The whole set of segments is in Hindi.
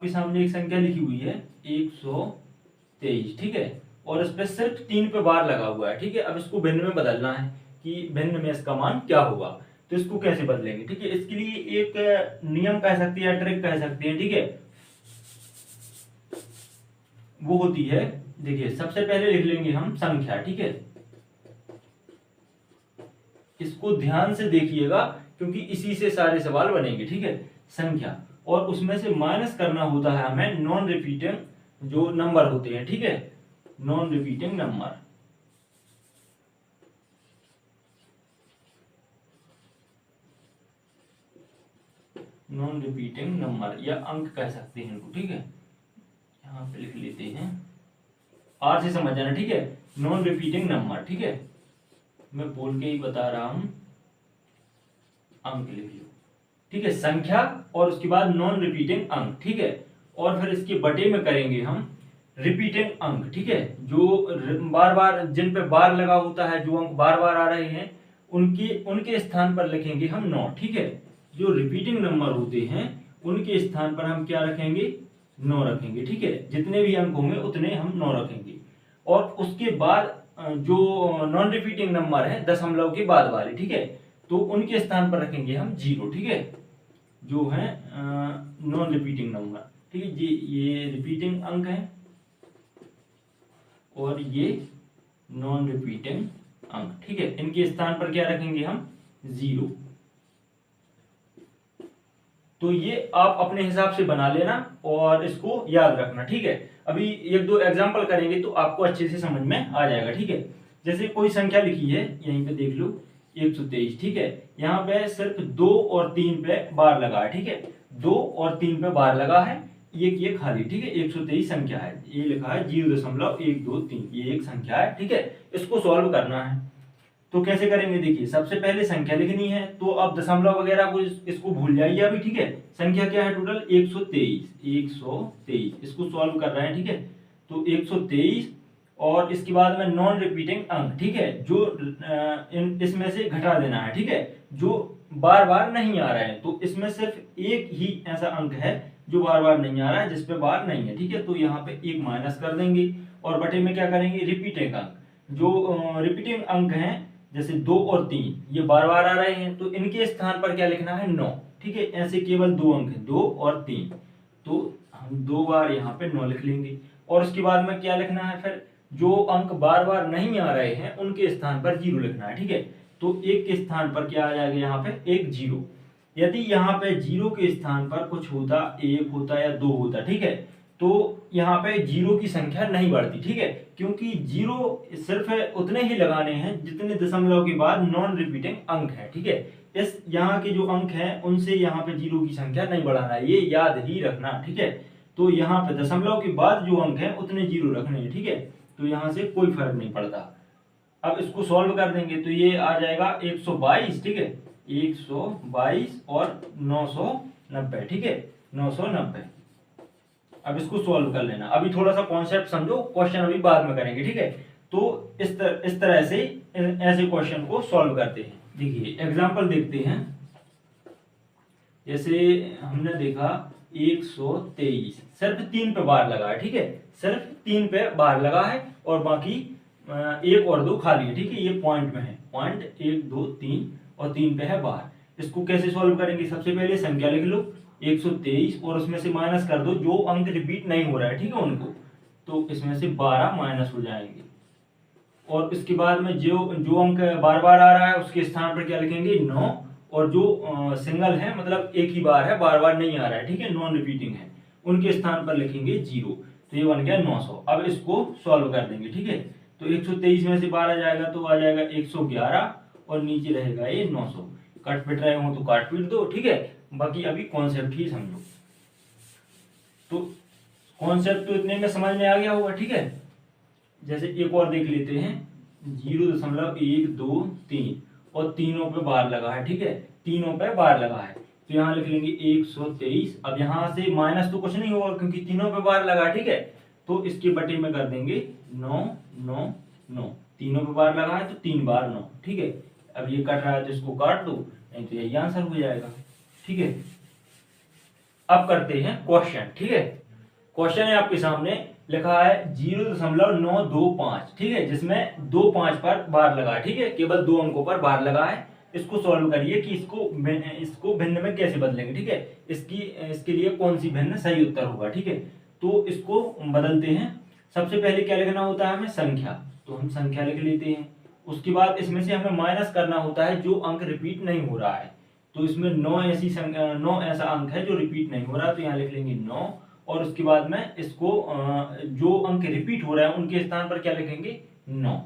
आपके सामने एक संख्या लिखी हुई है 123, ठीक है, और इस पे सिर्फ 3 पे बार लगा हुआ है, ठीक है। अब इसको भिन्न में बदलना है कि भिन्न में इसका मान क्या होगा, तो इसको कैसे बदलेंगे, ठीक है। इसके लिए एक नियम कह सकते हैं, ट्रिक कह सकते हैं, ठीक है। वो होती है, देखिए सबसे पहले लिख लेंगे हम संख्या, ठीक है। इसको ध्यान से देखिएगा क्योंकि इसी से सारे सवाल बनेंगे, ठीक है। संख्या, और उसमें से माइनस करना होता है हमें नॉन रिपीटिंग जो नंबर होते हैं, ठीक है, non repeating number. Non repeating number या अंक कह सकते हैं इनको, ठीक है। यहाँ पे लिख लेते हैं, आर से समझ जाना, ठीक है। नॉन रिपीटिंग नंबर, ठीक है, मैं बोल के ही बता रहा हूं, अंक लिख लो, ठीक है। संख्या और उसके बाद नॉन रिपीटिंग अंक, ठीक है, और फिर इसके बटे में करेंगे हम रिपीटिंग अंक, ठीक है, जो बार बार जिन पे बार लगा होता है, जो अंक बार बार आ रहे हैं उनके स्थान पर लिखेंगे हम 9, ठीक है। जो रिपीटिंग नंबर होते हैं उनके स्थान पर हम क्या रखेंगे, 9 रखेंगे, ठीक है। जितने भी अंक होंगे उतने हम 9 रखेंगे, और उसके बाद जो नॉन रिपीटिंग नंबर है दशमलव के बाद वाले, ठीक है, तो उनके स्थान पर रखेंगे हम 0, ठीक है, जो है नॉन रिपीटिंग नंबर, ठीक है जी। ये रिपीटिंग अंक है और ये नॉन रिपीटिंग अंक, ठीक है। इनके स्थान पर क्या रखेंगे हम, 0। तो ये आप अपने हिसाब से बना लेना और इसको याद रखना, ठीक है। अभी एक दो एग्जांपल करेंगे तो आपको अच्छे से समझ में आ जाएगा, ठीक है। जैसे कोई संख्या लिखी है, यहीं पे देख लो 123, ठीक है। यहाँ पे सिर्फ 2 और 3 पे बार लगा है, ठीक है, 2 और 3 पे बार लगा है, ये खाली, ठीक है। 123 संख्या है, ये लिखा है 0.123, ये एक संख्या है, ठीक है। इसको सॉल्व करना है तो कैसे करेंगे, देखिए सबसे पहले संख्या लिखनी है, तो अब दशमलव वगैरह को इसको भूल जाइए अभी, ठीक है। संख्या क्या है टोटल 123, इसको सॉल्व कर रहे हैं, ठीक है। तो 123 और इसके बाद में नॉन रिपीटिंग अंक, ठीक है, जो इसमें से घटा देना है, ठीक है, जो बार बार नहीं आ रहा है। तो इसमें सिर्फ एक ही ऐसा अंक है जो बार बार नहीं आ रहा है, जिसपे बार नहीं है, ठीक है। तो यहाँ पे एक माइनस कर देंगे और बटे में क्या करेंगे, रिपीटिंग अंक, जो रिपीटिंग अंक हैं जैसे 2 और 3 ये बार बार आ रहे हैं, तो इनके स्थान पर क्या लिखना है, 9, ठीक है। ऐसे केवल 2 अंक हैं, 2 और 3, तो हम 2 बार यहाँ पे 9 लिख लेंगे। और उसके बाद में क्या लिखना है, फिर जो अंक बार बार नहीं आ रहे हैं उनके स्थान पर 0 लिखना है, ठीक है। तो 1 के स्थान पर क्या आ जाएगा, यहाँ पे एक 0। यदि यहाँ पे 0 के स्थान पर कुछ होता, 1 होता या 2 होता, ठीक है, तो यहाँ पे 0 की संख्या नहीं बढ़ती, ठीक है, क्योंकि 0 सिर्फ उतने ही लगाने हैं जितने दशमलव के बाद नॉन रिपीटिंग अंक है, ठीक है। इस यहाँ के जो अंक हैं उनसे यहाँ पे 0 की संख्या नहीं बढ़ाना है, ये याद ही रखना, ठीक है। तो यहाँ पे दशमलव के बाद जो अंक है उतने 0 रखने हैं, ठीक है। तो यहाँ से कोई फर्क नहीं पड़ता। अब इसको सॉल्व कर देंगे तो ये आ जाएगा 122, ठीक है, 122 और 990, ठीक है, 990। अब इसको सॉल्व कर लेना, अभी थोड़ा सा कॉन्सेप्ट समझो, क्वेश्चन अभी बाद में करेंगे, ठीक है। तो इस तरह से ऐसे क्वेश्चन को सॉल्व करते हैं। देखिए एग्जांपल देखते हैं, जैसे हमने देखा 123 सिर्फ 3 पे बार लगा है, ठीक है, सिर्फ 3 पे बार लगा है और बाकी 1 और 2 खाली है, ठीक है। ये पॉइंट में है, पॉइंट 1 2 3 और 3 पे है बार। इसको कैसे सॉल्व करेंगे, सबसे पहले संख्या लिख लो 123 और उसमें से माइनस कर दो जो अंक रिपीट नहीं हो रहा है, ठीक है, उनको, तो इसमें से 12 माइनस हो जाएंगे। और इसके बाद में जो अंक बार बार आ रहा है उसके स्थान पर क्या लिखेंगे, 9, और जो सिंगल है मतलब एक ही बार है, बार बार नहीं आ रहा है, ठीक है, नॉन रिपीटिंग है, उनके स्थान पर लिखेंगे 0। तो ये बन गया 900। अब इसको सॉल्व कर देंगे, ठीक है। तो 123 में से 12 जाएगा तो आ जाएगा 111 और नीचे रहेगा ये 900। काट पीट रहे हो तो काट पीट दो, ठीक है, बाकी अभी कॉन्सेप्ट ही समझो। तो कॉन्सेप्ट तो इतने में समझ में आ गया होगा, ठीक है। जैसे एक और देख लेते हैं, 0.123 और तीनों पे बार लगा है, ठीक है, तीनों पे बार लगा है, तो यहाँ लिख लेंगे 123। अब यहाँ से माइनस तो कुछ नहीं होगा क्योंकि तीनों पे बार लगा, ठीक है, तो इसके बटे में कर देंगे 9 9 9, तीनों पे बार लगा है तो 3 बार 9, ठीक है। अब ये कट रहा है तो इसको काट दो, नहीं तो यही आंसर हो जाएगा, ठीक है। अब करते हैं क्वेश्चन, ठीक है। क्वेश्चन है आपके सामने, लिखा है 0.925, ठीक है, जिसमें 2 5 पर बार लगा है, ठीक है, केवल 2 अंकों पर बार लगा है। इसको सॉल्व करिए कि इसको भिन्न में कैसे बदलेंगे, ठीक है, इसके लिए कौन सी भिन्न सही उत्तर होगा, ठीक है। तो इसको बदलते हैं। सबसे पहले क्या लिखना होता है हमें, संख्या, तो हम संख्या लिख लेते हैं। उसके बाद इसमें से हमें माइनस करना होता है जो अंक रिपीट नहीं हो रहा है। तो इसमें 9 ऐसा अंक है जो रिपीट नहीं हो रहा, तो यहाँ लिख लेंगे 9। और उसके बाद में इसको जो अंक रिपीट हो रहा है उनके स्थान पर क्या लिखेंगे, 9।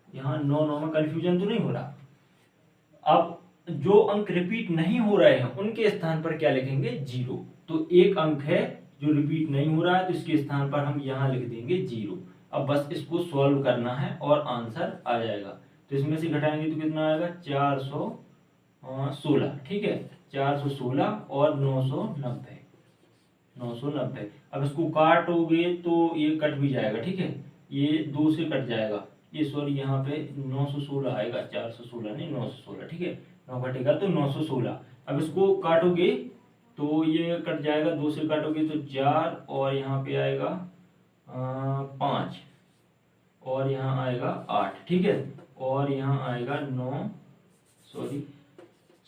यहाँ 9 में कंफ्यूजन तो नहीं हो रहा। अब जो अंक रिपीट नहीं हो रहे हैं उनके स्थान पर क्या लिखेंगे, 0। तो एक अंक है जो रिपीट नहीं हो रहा है, तो इसके स्थान पर हम यहाँ लिख देंगे 0। अब बस इसको सॉल्व करना है और आंसर आ जाएगा। तो इसमें से घटाएंगे तो कितना आएगा, 416, ठीक है, 416 और 990। अब इसको काटोगे तो ये कट भी जाएगा, ठीक है, ये 2 से कट जाएगा, ये सॉरी यहाँ पे 916 आएगा, 416 नहीं 916, ठीक है, 9 कटेगा तो 916। अब इसको काटोगे तो ये कट जाएगा, 2 से काटोगे तो 4, और यहाँ पे आएगा 5, और यहाँ आएगा 8, ठीक है, और यहाँ आएगा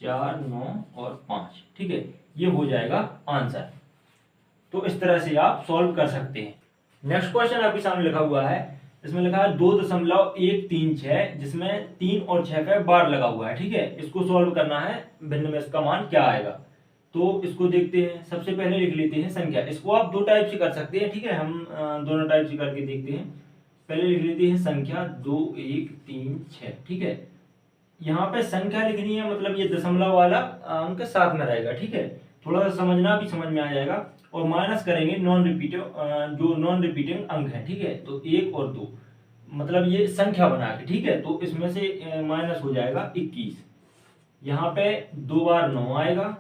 4 9 और 5, ठीक है, ये हो जाएगा आंसर। तो इस तरह से आप सॉल्व कर सकते हैं। नेक्स्ट क्वेश्चन आपके सामने लिखा हुआ है, इसमें लिखा है 2.136, जिसमें 3 और 6 का बार लगा हुआ है, ठीक है। इसको सॉल्व करना है, भिन्न में इसका मान क्या आएगा। तो इसको देखते हैं। सबसे पहले लिख लेते हैं संख्या। इसको आप 2 टाइप से कर सकते हैं, ठीक है, हम दोनों टाइप से करके देखते हैं। पहले लिख लेते हैं संख्या 2 1 3 6, ठीक है। यहाँ पे संख्या लिखनी है, मतलब ये दशमलव वाला अंक साथ में रहेगा, ठीक है, थोड़ा सा समझना भी समझ में आ जाएगा। और माइनस करेंगे जो नॉन रिपीटिंग अंक है, ठीक है, तो 1 और 2, मतलब ये संख्या बना के, ठीक है, तो इसमें से माइनस हो जाएगा 21। यहाँ पे 2 बार 9 आएगा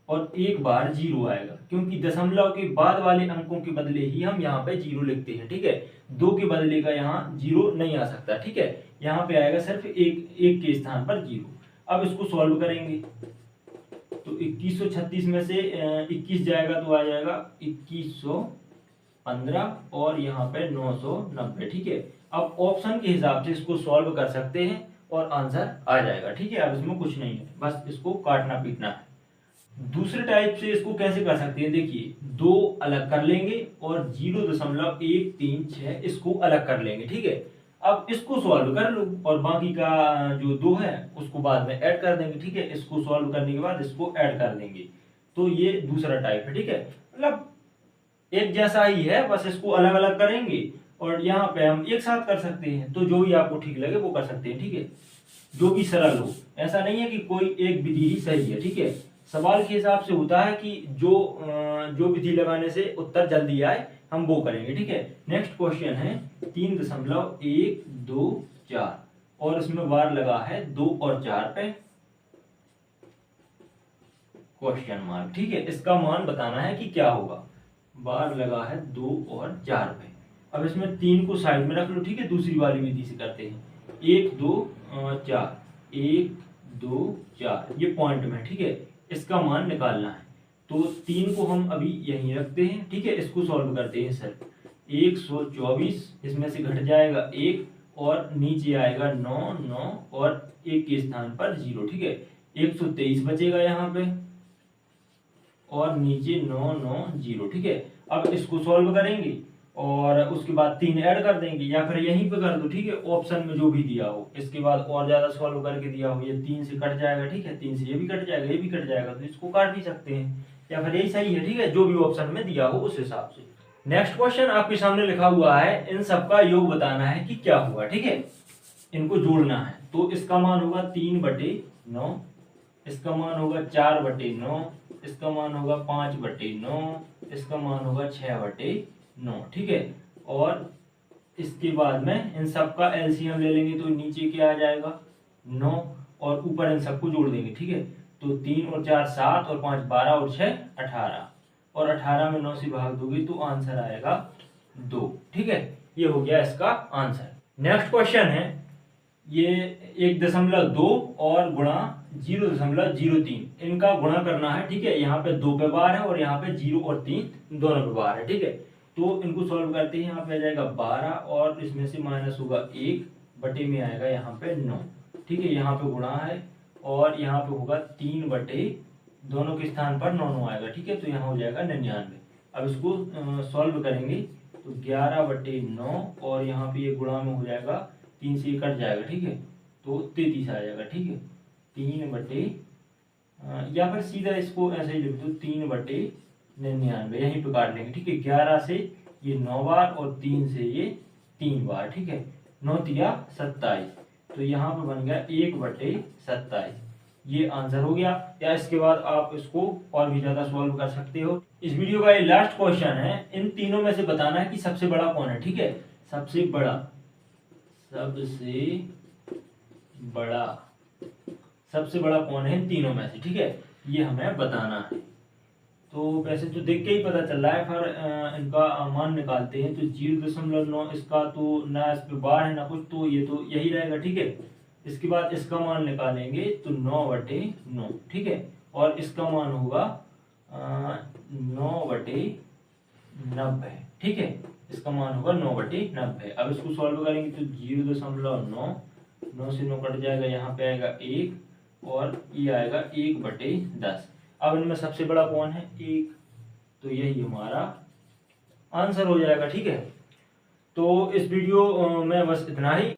और 1 बार 0 आएगा, क्योंकि दशमलव के बाद वाले अंकों के बदले ही हम यहाँ पे 0 लिखते हैं, ठीक है। 2 के बदले का यहाँ 0 नहीं आ सकता, ठीक है, यहाँ पे आएगा सिर्फ एक के स्थान पर 0। अब इसको सॉल्व करेंगे तो 2136 में से 21 जाएगा तो आ जाएगा 2115, और यहाँ पे 990, ठीक है। अब ऑप्शन के हिसाब से इसको सॉल्व कर सकते हैं और आंसर आ जाएगा, ठीक है। अब इसमें कुछ नहीं है, बस इसको काटना पीटना है। दूसरे टाइप से इसको कैसे कर सकते हैं, देखिए, 2 अलग कर लेंगे और 0.136 इसको अलग कर लेंगे, ठीक है। अब इसको सॉल्व कर लो और बाकी का जो 2 है उसको बाद में ऐड कर देंगे, ठीक है। इसको सॉल्व करने के बाद इसको ऐड कर देंगे, तो ये दूसरा टाइप है, ठीक है, मतलब एक जैसा ही है, बस इसको अलग अलग करेंगे और यहाँ पे हम एक साथ कर सकते हैं। तो जो भी आपको ठीक लगे वो कर सकते हैं, ठीक है, जो भी सरल हो। ऐसा नहीं है कि कोई एक विधि ही सही है, ठीक है, सवाल के हिसाब से होता है कि जो विधि लगाने से उत्तर जल्दी आए हम वो करेंगे, ठीक है। नेक्स्ट क्वेश्चन है 3.124 और इसमें बार लगा है 2 और 4 पे क्वेश्चन मार्क, ठीक है। इसका मान बताना है कि क्या होगा। बार लगा है 2 और 4 पे। अब इसमें 3 को साइड में रख लो, ठीक है, दूसरी वाली विधि से करते हैं। 1 2 4, 1 2 4, ये पॉइंट में, ठीक है, इसका मान निकालना है। तो 3 को हम अभी यहीं रखते हैं, ठीक है, इसको सॉल्व करते हैं सर। 124, इसमें से घट जाएगा 1 और नीचे आएगा 9 9 और 1 के स्थान पर 0, ठीक है, 123 बचेगा यहाँ पे और नीचे 9 9 0, ठीक है। अब इसको सॉल्व करेंगे और उसके बाद 3 ऐड कर देंगे, या फिर यहीं पे कर दो, ठीक है, ऑप्शन में जो भी दिया हो। इसके बाद और ज्यादा सॉल्व करके दिया हो, ये 3 से कट जाएगा, ठीक है, 3 से ये भी कट जाएगा, ये भी कट जाएगा, तो इसको काट भी सकते हैं, या फिर यही सही है, ठीक है, जो भी ऑप्शन में दिया हो उस हिसाब से। नेक्स्ट क्वेश्चन आपके सामने लिखा हुआ है, इन सबका योग बताना है कि क्या हुआ, ठीक है, इनको जोड़ना है। तो इसका मान होगा 3/9, इसका मान होगा 4/9, इसका मान होगा 5/9, इसका मान होगा 6/9, ठीक है। और इसके बाद में इन सब का एलसीएम ले लेंगे तो नीचे क्या आ जाएगा 9, और ऊपर इन सबको जोड़ देंगे, ठीक है। तो 3 और 4 7 और 5 12 और 6 18, और 18 में 9 से भाग दोगे तो आंसर आएगा 2, ठीक है। ये हो गया इसका आंसर। नेक्स्ट क्वेश्चन है, ये 1.2 और गुणा 0.03 इनका गुणा करना है, ठीक है। यहाँ पे 2 पे बार है और यहाँ पे 0 और 3 दोनों पे बार है, ठीक है। तो इनको सॉल्व करते हैं, यहाँ पे आ जाएगा 12 और इसमें से माइनस होगा 1 बटे में आएगा यहाँ पे 9, ठीक है। यहाँ पे गुणा है और यहाँ पे होगा 3 बटे दोनों के स्थान पर 9 आएगा, ठीक है। तो यहाँ हो जाएगा 99। अब इसको सॉल्व करेंगे तो 11 बटे 9 और यहाँ पे ये गुणा में हो जाएगा, 3 से कट जाएगा, ठीक है। तो 33 आ जाएगा, ठीक है। 3 बटे या फिर सीधा इसको ऐसे ही लिख दो, 3 बटे 99 यहीं पे काट लेंगे, ठीक है। 11 से ये 9 बार और 3 से ये 3 बार, ठीक है। 9 तिया 27, तो यहाँ पे बन गया 1 बटे 27। ये आंसर हो गया। या इसके बाद आप इसको और भी ज्यादा सॉल्व कर सकते हो। इस वीडियो का ये लास्ट क्वेश्चन है, इन तीनों में से बताना है कि सबसे बड़ा कौन है, ठीक है। सबसे बड़ा कौन है इन तीनों में से, ठीक है, ये हमें बताना है। तो वैसे तो देख के ही पता चल रहा है, पर इनका मान निकालते हैं। तो 0.9 इसका तो ना इस पे बार है ना कुछ, तो ये तो यही रहेगा, ठीक है। इसके बाद इसका मान निकालेंगे तो 9 बटे 9, ठीक है। और इसका मान होगा 9 बटे 90, ठीक है। इसका मान होगा 9 बटे 90। अब इसको सॉल्व करेंगे तो 0.9, 9 से 9 कट जाएगा, यहाँ पे आएगा 1 और ये आएगा 1 बटे 10। अब इनमें सबसे बड़ा कौन है, 1, तो यही हमारा आंसर हो जाएगा, ठीक है। तो इस वीडियो में बस इतना ही।